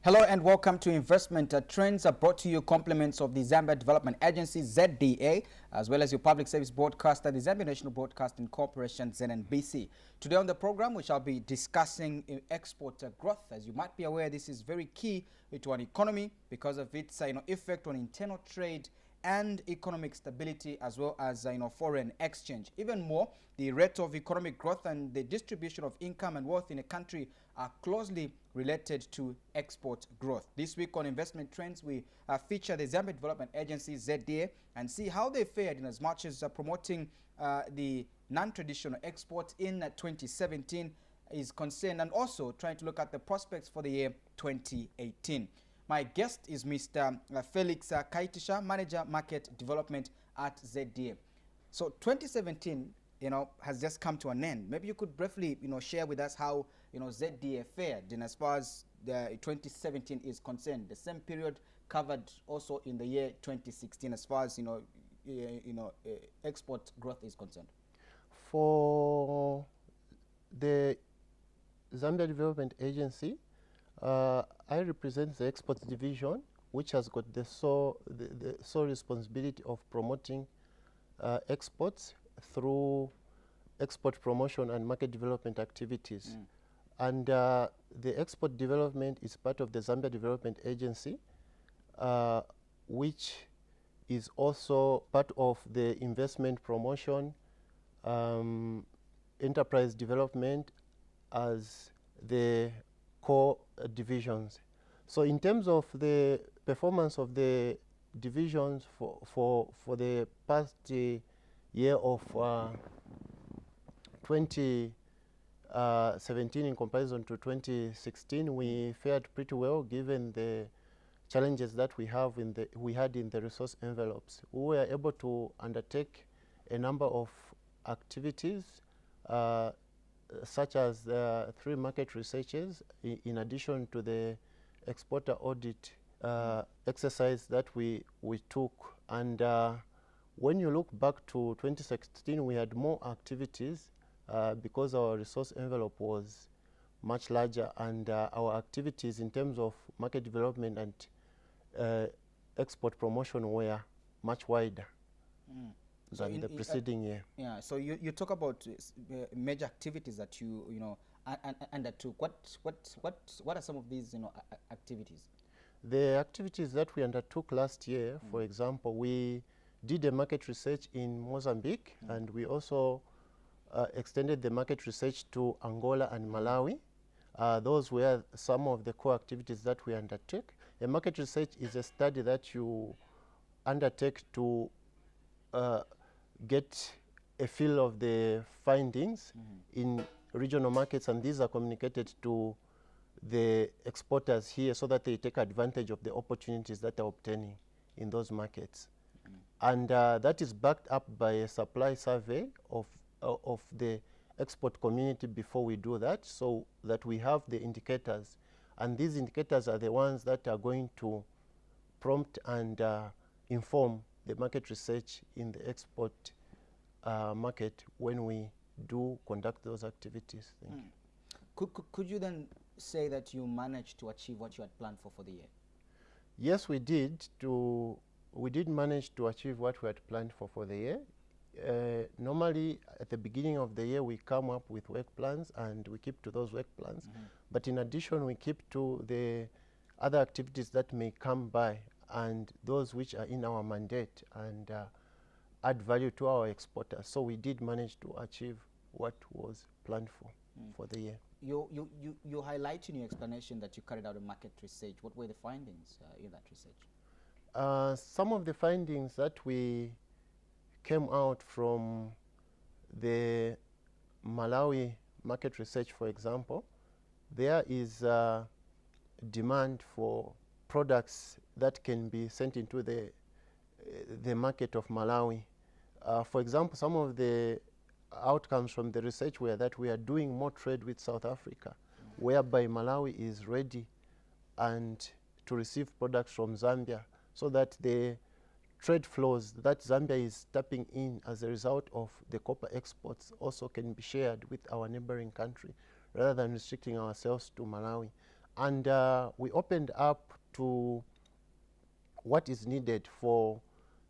Hello and welcome to Investment Trends, brought to you compliments of the Zambia Development Agency, ZDA, as well as your public service broadcaster, the Zambia National Broadcasting Corporation, ZNBC. Today on the program, we shall be discussing export growth. As you might be aware, this is very key to an economy because of its effect on internal trade and economic stability, as well as foreign exchange. Even more, the rate of economic growth and the distribution of income and wealth in a country are closely related to export growth. This week on Investment Trends, we feature the Zambia Development Agency, ZDA, and see how they fared in as much as promoting the non-traditional export in 2017 is concerned, and also trying to look at the prospects for the year 2018. My guest is Mr. Felix Kaitisha, Manager Market Development at ZDA. So 2017, has just come to an end. Maybe you could briefly, share with us how, ZDA fared in as far as the 2017 is concerned. The same period covered also in the year 2016 as far as, export growth is concerned. For the Zambia Development Agency, I represent the exports division, which has got the sole responsibility of promoting exports through export promotion and market development activities. And the export development is part of the Zambia Development Agency, which is also part of the investment promotion, enterprise development as the core divisions. So in terms of the performance of the divisions for the past year of 2017 in comparison to 2016, we fared pretty well given the challenges that we had in the resource envelopes. We were able to undertake a number of activities such as 3 market researches in addition to the exporter audit exercise that we took. And when you look back to 2016, we had more activities because our resource envelope was much larger, and our activities in terms of market development and export promotion were much wider than the preceding year. Yeah, so you talk about major activities that you undertook. What are some of these activities? The activities that we undertook last year, for example, we did a market research in Mozambique, and we also extended the market research to Angola and Malawi. Those were some of the core activities that we undertook. A market research is a study that you undertake to get a feel of the findings in regional markets, and these are communicated to the exporters here so that they take advantage of the opportunities that are obtaining in those markets. And that is backed up by a supply survey of the export community before we do that, so that we have the indicators. And these indicators are the ones that are going to prompt and inform the market research in the export market when we do conduct those activities. Thank you. Could you then say that you managed to achieve what you had planned for the year? Yes, we did. We did manage to achieve what we had planned for the year. Normally, at the beginning of the year, we come up with work plans and we keep to those work plans. But in addition, we keep to the other activities that may come by and those which are in our mandate and add value to our exporters. So we did manage to achieve what was planned for the year. You highlight in your explanation that you carried out a market research. What were the findings in that research? Some of the findings that we came out from the Malawi market research, for example, there is demand for products that can be sent into the market of Malawi. For example, some of the outcomes from the research were that we are doing more trade with South Africa, whereby Malawi is ready and to receive products from Zambia, so that the trade flows that Zambia is tapping in as a result of the copper exports also can be shared with our neighboring country, rather than restricting ourselves to Malawi. and we opened up to what is needed for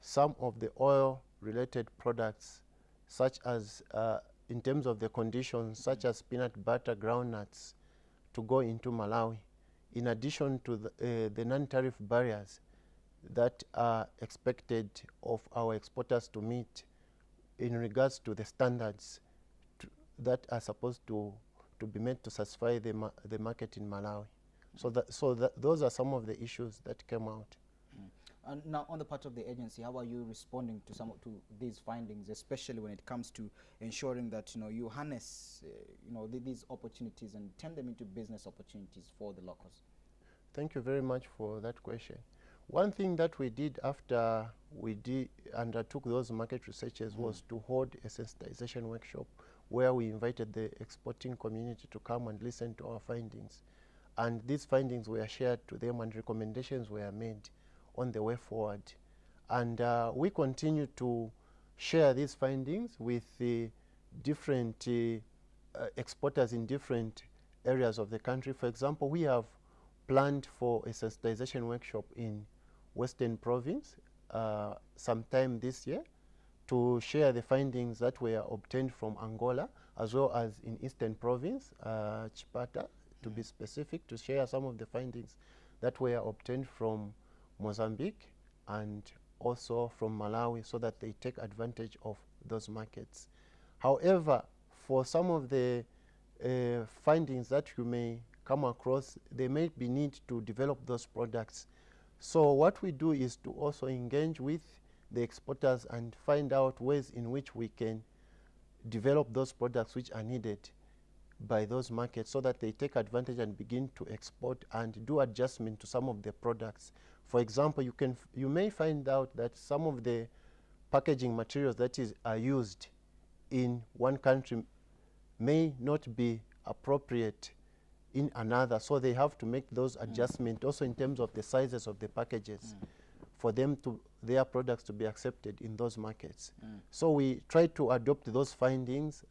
some of the oil-related products, such as in terms of the conditions, such as peanut butter, groundnuts, to go into Malawi, in addition to the non-tariff barriers that are expected of our exporters to meet in regards to the standards that are supposed to be met to satisfy the market in Malawi. So those are some of the issues that came out. And now, on the part of the agency, how are you responding to these findings, especially when it comes to ensuring that you harness these opportunities and turn them into business opportunities for the locals? Thank you very much for that question. One thing that we did after we undertook those market researches was to hold a sensitization workshop where we invited the exporting community to come and listen to our findings. And these findings were shared to them and recommendations were made on the way forward. And we continue to share these findings with the different exporters in different areas of the country. For example, we have planned for a sensitization workshop in Western Province sometime this year to share the findings that were obtained from Angola, as well as in Eastern Province, Chipata, to be specific, to share some of the findings that were obtained from Mozambique and also from Malawi, so that they take advantage of those markets. However, for some of the findings that you may come across, there may be need to develop those products. So what we do is to also engage with the exporters and find out ways in which we can develop those products which are needed by those markets, so that they take advantage and begin to export and do adjustment to some of the products. For example, you may find out that some of the packaging materials that are used in one country may not be appropriate in another, so they have to make those adjustments also in terms of the sizes of the packages for their products to be accepted in those markets. So we try to adopt those findings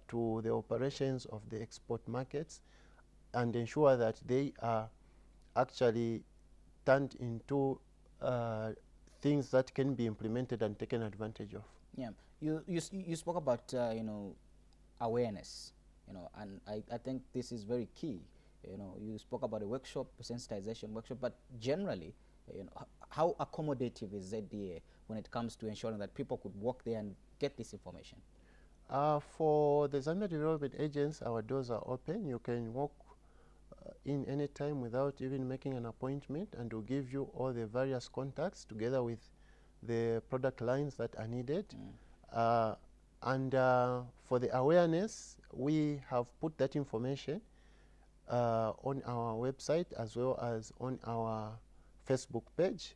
to the operations of the export markets and ensure that they are actually turned into things that can be implemented and taken advantage of. Yeah, you spoke about awareness, and I think this is very key. You spoke about a workshop, a sensitization workshop, but generally, how accommodative is ZDA when it comes to ensuring that people could walk there and get this information? For the Zambia Development Agents, our doors are open. You can walk in any time without even making an appointment, and we'll give you all the various contacts together with the product lines that are needed. And for the awareness, we have put that information on our website as well as on our Facebook page.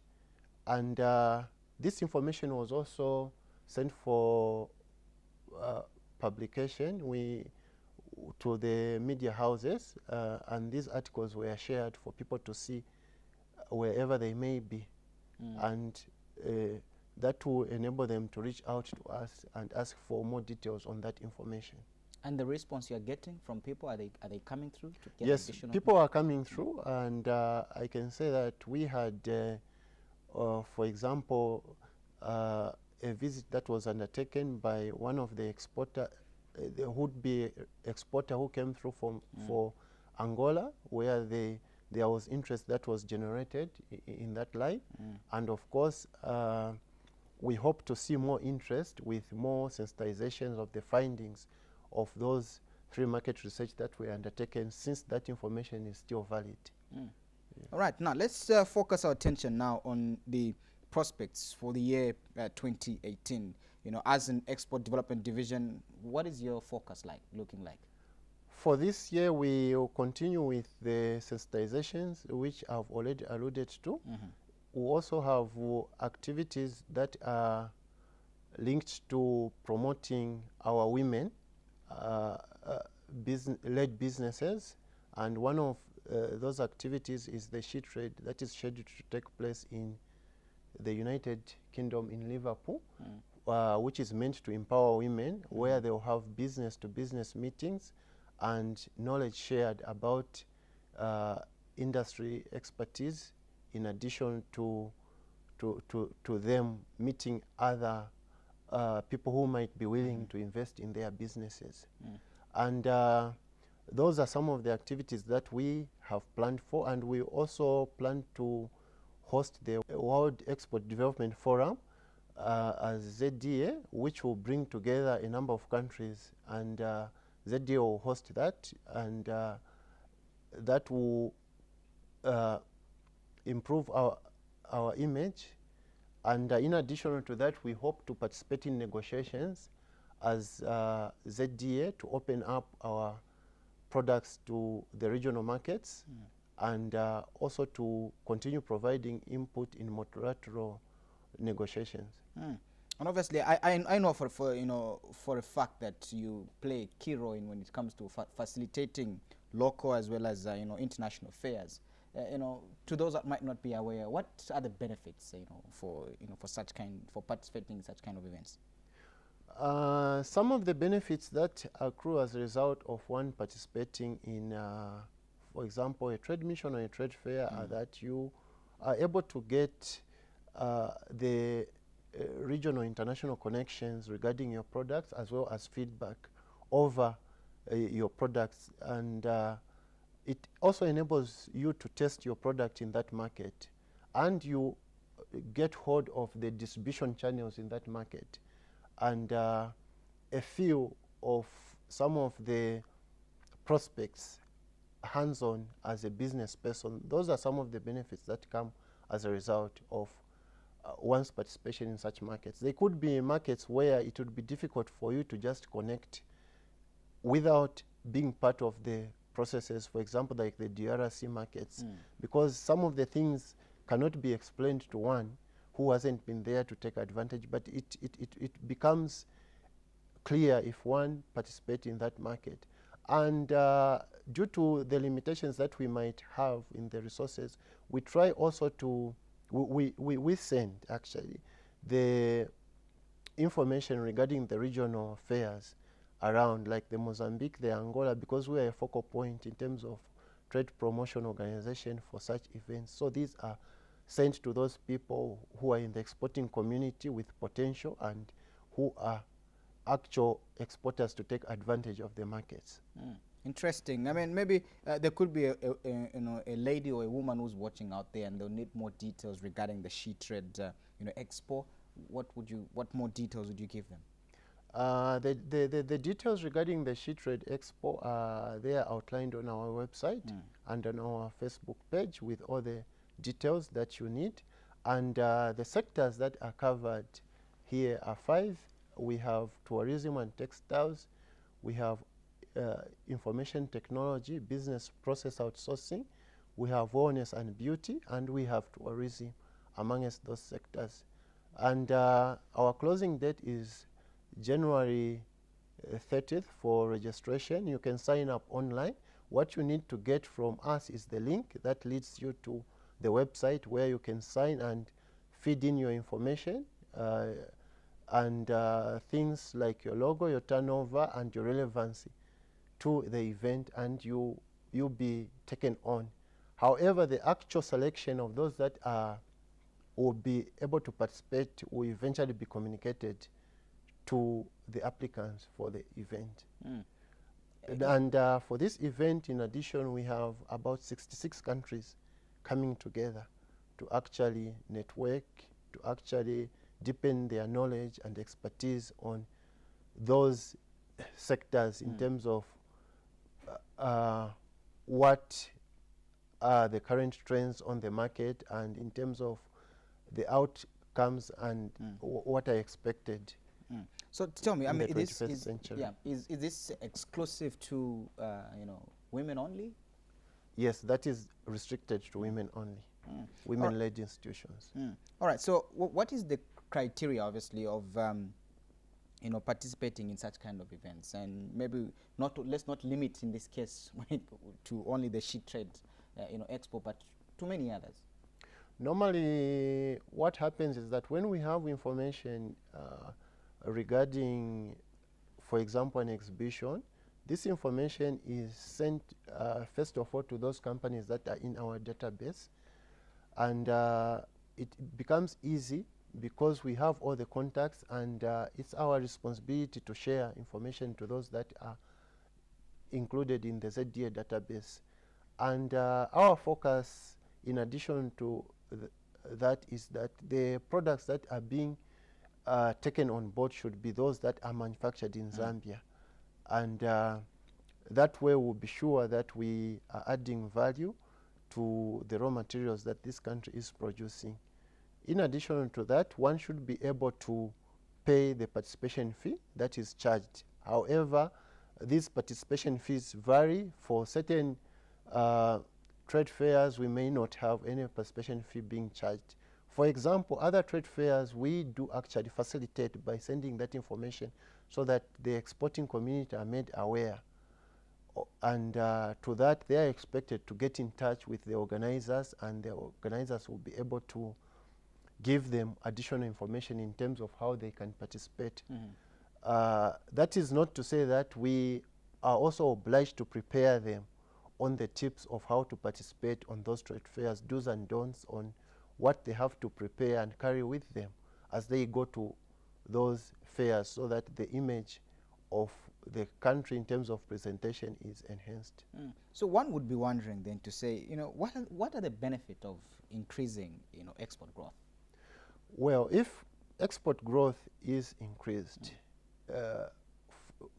And this information was also sent for publication to the media houses, and these articles were shared for people to see wherever they may be. And that will enable them to reach out to us and ask for more details on that information. And the response you are getting from people, are they coming through to get yes, additional? People are coming through, and I can say that we had, for example, a visit that was undertaken by one of the the would-be exporter who came through for Angola, where there was interest that was generated in that line. And of course, we hope to see more interest with more sensitizations of the findings of those 3 market research that were undertaken, since that information is still valid. Yeah. All right, now let's focus our attention now on the prospects for the year 2018. As an export development division, what is your focus looking like? For this year, we will continue with the sensitizations, which I've already alluded to. We also have activities that are linked to promoting our women led businesses, and one of those activities is the she trade that is scheduled to take place in the United Kingdom in Liverpool, which is meant to empower women, where they will have business-to-business meetings and knowledge shared about industry expertise, in addition to them meeting other people who might be willing to invest in their businesses. And those are some of the activities that we have planned for, and we also plan to host the World Export Development Forum as ZDA, which will bring together a number of countries, and ZDA will host that, and that will improve our image. And in addition to that, we hope to participate in negotiations as ZDA to open up our products to the regional markets, and also to continue providing input in multilateral negotiations. And obviously, I know for a fact that you play a key role in when it comes to facilitating local as well as international fairs. To those that might not be aware, what are the benefits for participating in such kind of events? Some of the benefits that accrue as a result of one participating in, for example, a trade mission or a trade fair, are that you are able to get the regional international connections regarding your products, as well as feedback over your products, and it also enables you to test your product in that market, and you get hold of the distribution channels in that market, and a feel of some of the prospects hands-on as a business person. Those are some of the benefits that come as a result of one's participation in such markets. They could be markets where it would be difficult for you to just connect without being part of the processes, for example, like the DRC markets, because some of the things cannot be explained to one who hasn't been there to take advantage, but it becomes clear if one participates in that market. And due to the limitations that we might have in the resources, we try also to, we send actually the information regarding the regional fairs around, like the Mozambique, the Angola, because we are a focal point in terms of trade promotion organization for such events. So these are sent to those people who are in the exporting community with potential and who are actual exporters to take advantage of the markets. Interesting. I mean, maybe there could be a lady or a woman who's watching out there, and they'll need more details regarding the She Trade Expo. What more details would you give them? The details regarding the She Trade Expo, they are outlined on our website and on our Facebook page with all the details that you need. And the sectors that are covered here are 5. We have tourism and textiles, we have information technology, business process outsourcing, we have wellness and beauty, and we have tourism amongst those sectors. And our closing date is January 30th for registration. You can sign up online. What you need to get from us is the link that leads you to the website where you can sign and feed in your information and things like your logo, your turnover, and your relevancy to the event, and you'll be taken on. However, the actual selection of those that will be able to participate will eventually be communicated to the applicants for the event. And for this event, in addition, we have about 66 countries coming together to actually network, to actually deepen their knowledge and expertise on those sectors in terms of what are the current trends on the market, and in terms of the outcomes and what are expected. So tell me, I mean, is this exclusive to women only? Yes, that is restricted to women only, women-led institutions. All right. So what is the criteria, obviously, of participating in such kind of events? And maybe let's not limit in this case to only the She Trade Expo, but to many others. Normally, what happens is that when we have information regarding, for example, an exhibition, This information is sent first of all to those companies that are in our database, and it becomes easy because we have all the contacts, and it's our responsibility to share information to those that are included in the ZDA database. And our focus, in addition to that, is that the products that are being taken on board should be those that are manufactured in Zambia. And that way we'll be sure that we are adding value to the raw materials that this country is producing. In addition to that, one should be able to pay the participation fee that is charged. However, these participation fees vary. For certain trade fairs, we may not have any participation fee being charged. For example, other trade fairs, we do actually facilitate by sending that information so that the exporting community are made aware. And to that, they are expected to get in touch with the organizers, and the organizers will be able to give them additional information in terms of how they can participate. That is not to say that we are also obliged to prepare them on the tips of how to participate on those trade fairs, do's and don'ts on what they have to prepare and carry with them as they go to those fairs, so that the image of the country in terms of presentation is enhanced. So one would be wondering then to say, what are the benefits of increasing, export growth? Well, if export growth is increased,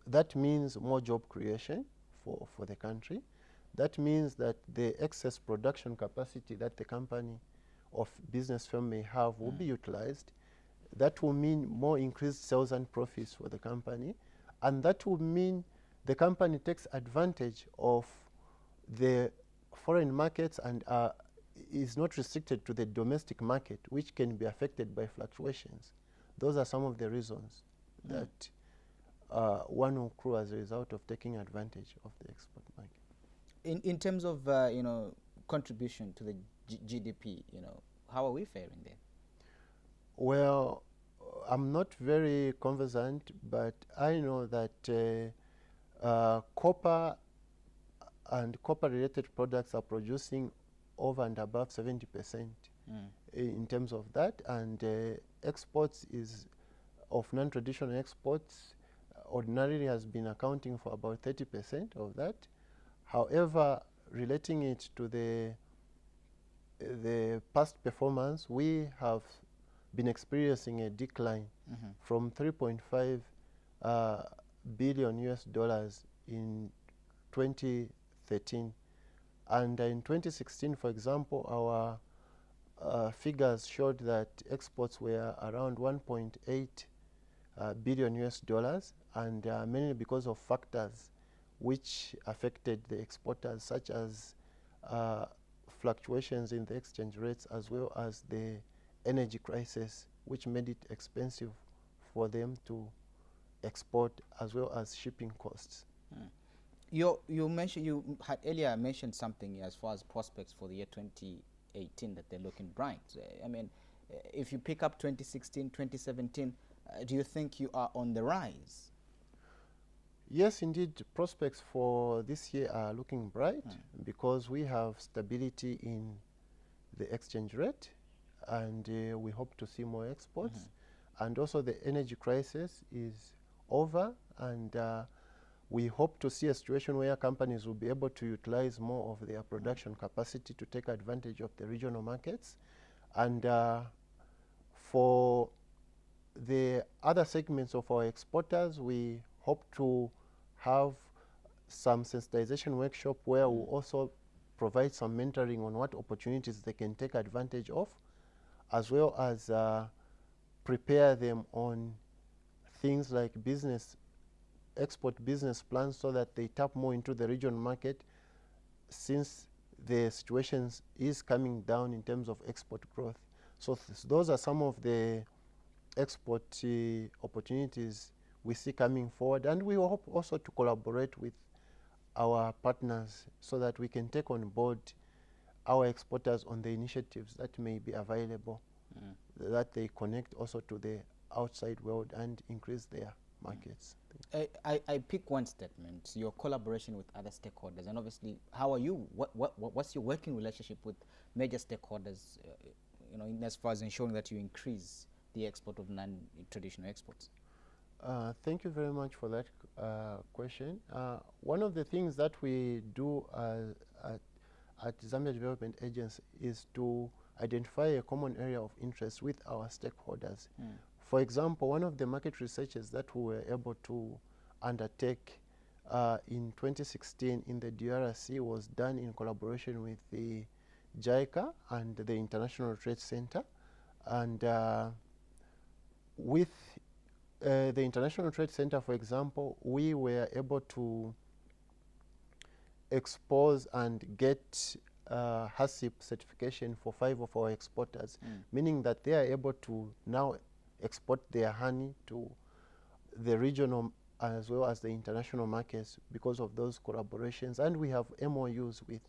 that means more job creation for the country. That means that the excess production capacity that the company of business firm may have will be utilized. That will mean more increased sales and profits for the company, and that will mean the company takes advantage of the foreign markets and is not restricted to the domestic market, which can be affected by fluctuations. Those are some of the reasons that one will accrue as a result of taking advantage of the export market. In terms of contribution to the GDP, how are we faring there? Well, I'm not very conversant, but I know that copper and copper-related products are producing over and above 70% in terms of that, and exports is of non-traditional exports ordinarily has been accounting for about 30% of that. However, relating it to the past performance, we have been experiencing a decline from 3.5 billion US dollars in 2013. And in 2016, for example, our figures showed that exports were around 1.8 billion US dollars, and mainly because of factors which affected the exporters, such as fluctuations in the exchange rates, as well as the energy crisis, which made it expensive for them to export, as well as shipping costs. You had earlier mentioned something as far as prospects for the year 2018, that they're looking bright. I mean, if you pick up 2016, 2017, do you think you are on the rise? Yes, indeed, prospects for this year are looking bright because we have stability in the exchange rate, and we hope to see more exports. And also the energy crisis is over, and we hope to see a situation where companies will be able to utilize more of their production capacity to take advantage of the regional markets. And for the other segments of our exporters, we hope to have some sensitization workshop where we'll also provide some mentoring on what opportunities they can take advantage of, as well as prepare them on things like export business plans, so that they tap more into the regional market, since the situation is coming down in terms of export growth. So those are some of the export opportunities we see coming forward, and we hope also to collaborate with our partners so that we can take on board our exporters on the initiatives that may be available, that they connect also to the outside world and increase their markets. I pick one statement, your collaboration with other stakeholders, and obviously, how are you? What's your working relationship with major stakeholders, in as far as ensuring that you increase the export of non-traditional exports? Thank you very much for that question. One of the things that we do at Zambia Development Agency is to identify a common area of interest with our stakeholders. For example, one of the market researches that we were able to undertake in 2016 in the DRC was done in collaboration with the JICA and the International Trade Center. And with the International Trade Center, for example, we were able to expose and get HACCP certification for 5 of our exporters, meaning that they are able to now export their honey to the regional as well as the international markets because of those collaborations. And we have MOUs with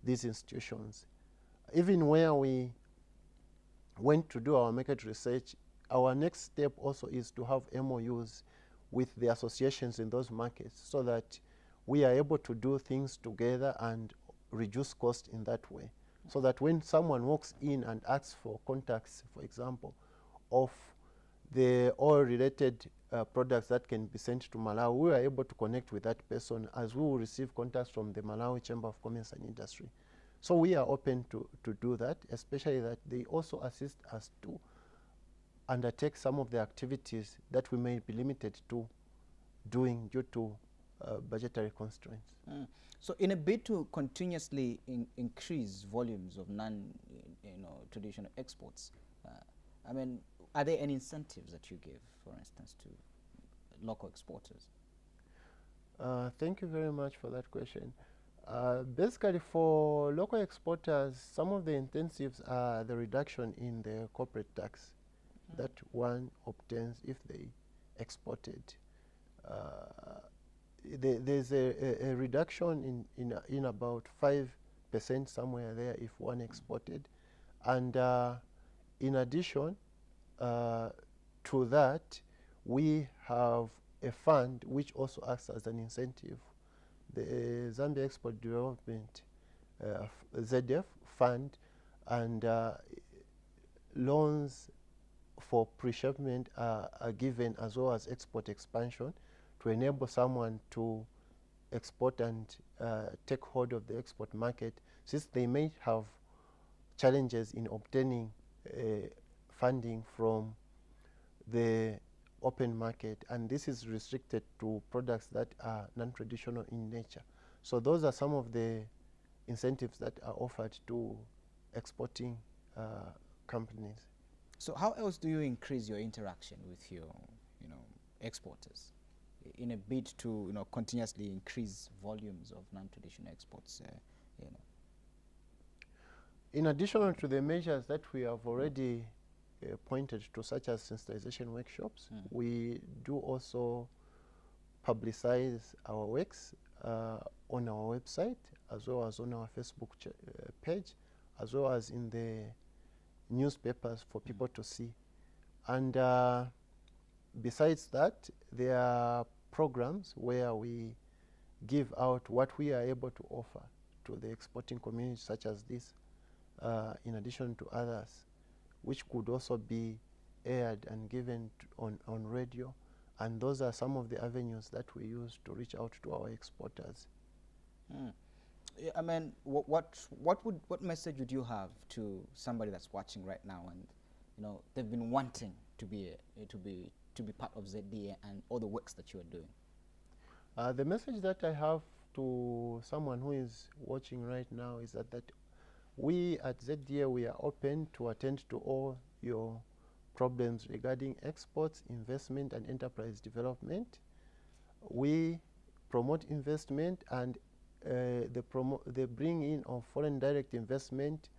these institutions. Even where we went to do our market research, our next step also is to have MOUs with the associations in those markets so that we are able to do things together and reduce cost in that way. So that when someone walks in and asks for contacts, for example, of the oil-related products that can be sent to Malawi, we are able to connect with that person as we will receive contacts from the Malawi Chamber of Commerce and Industry. So we are open to do that, especially that they also assist us to undertake some of the activities that we may be limited to doing due to budgetary constraints. So in a bid to continuously increase volumes of non-traditional exports, I mean, are there any incentives that you give, for instance, to local exporters? Thank you very much for that question. Basically, for local exporters, some of the incentives are the reduction in the corporate tax that one obtains if they exported. There's a reduction in about 5% somewhere there if one exported. And in addition to that, we have a fund which also acts as an incentive. The Zambia Export Development ZDA fund, and loans for pre-shipment are given, as well as export expansion, to enable someone to export and take hold of the export market, since they may have challenges in obtaining funding from the open market, and this is restricted to products that are non-traditional in nature. So those are some of the incentives that are offered to exporting companies. So how else do you increase your interaction with your exporters in a bid to continuously increase volumes of non-traditional exports? In addition to the measures that we have already pointed to, such as sensitization workshops, we do also publicize our works on our website, as well as on our Facebook page, as well as in the newspapers for people to see. And besides that, there are programs where we give out what we are able to offer to the exporting community, such as this, in addition to others, which could also be aired and given on radio. And those are some of the avenues that we use to reach out to our exporters. I mean, what message would you have to somebody that's watching right now, and they've been wanting to be part of ZDA and all the works that you are doing? The message that I have to someone who is watching right now is that we at ZDA, we are open to attend to all your problems regarding exports, investment, and enterprise development. We promote investment, and the bringing of foreign direct investment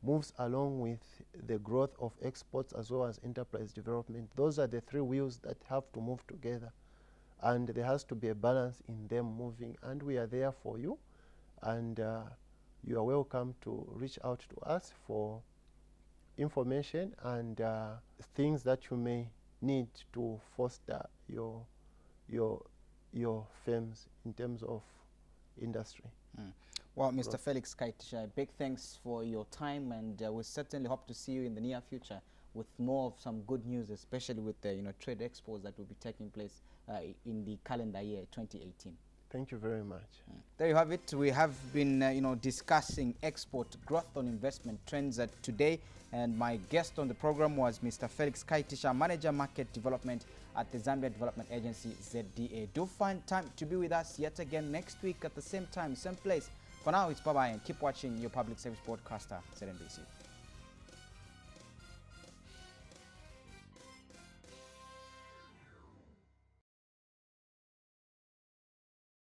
moves along with the growth of exports as well as enterprise development. Those are the three wheels that have to move together, and there has to be a balance in them moving, and we are there for you. And you are welcome to reach out to us for information and things that you may need to foster your firms in terms of industry. Well, Mr. Felix Kaitisha, big thanks for your time, and we certainly hope to see you in the near future with more of some good news, especially with the trade expos that will be taking place in the calendar year 2018. Thank you very much. There you have it. We have been discussing export growth on investment trends today, and my guest on the program was Mr. Felix Kaitisha, Manager Market Development at the Zambia Development Agency ZDA. Do find time to be with us yet again next week at the same time, same place. For now, it's bye-bye, and keep watching your public service broadcaster, ZNBC.